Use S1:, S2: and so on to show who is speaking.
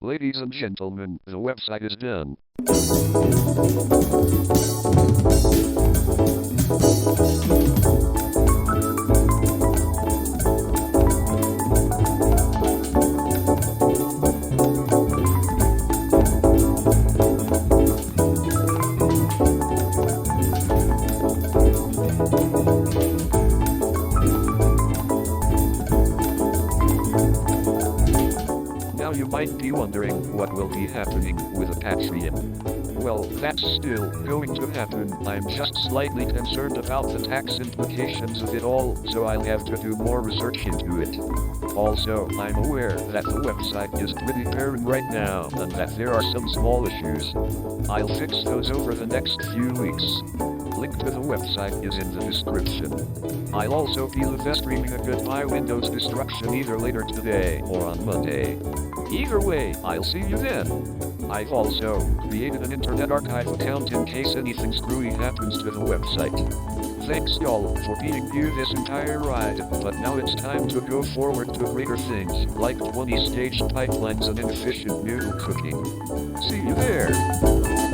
S1: Ladies and gentlemen, the website is done. Now you might be wondering what will be happening with Apache. Well, that's still going to happen. I'm just slightly concerned about the tax implications of it all, so I'll have to do more research into it. Also, I'm aware that the website is pretty barren right now and that there are some small issues. I'll fix those over the next few weeks. Link to the website is in the description. I'll also be live streaming a goodbye Windows destruction either later today or on Monday. Either way, I'll see you then. I've also created an internet archive account in case anything screwy happens to the website. Thanks y'all for being here this entire ride, but now it's time to go forward to greater things like 20-stage pipelines and inefficient noodle cooking. See you there!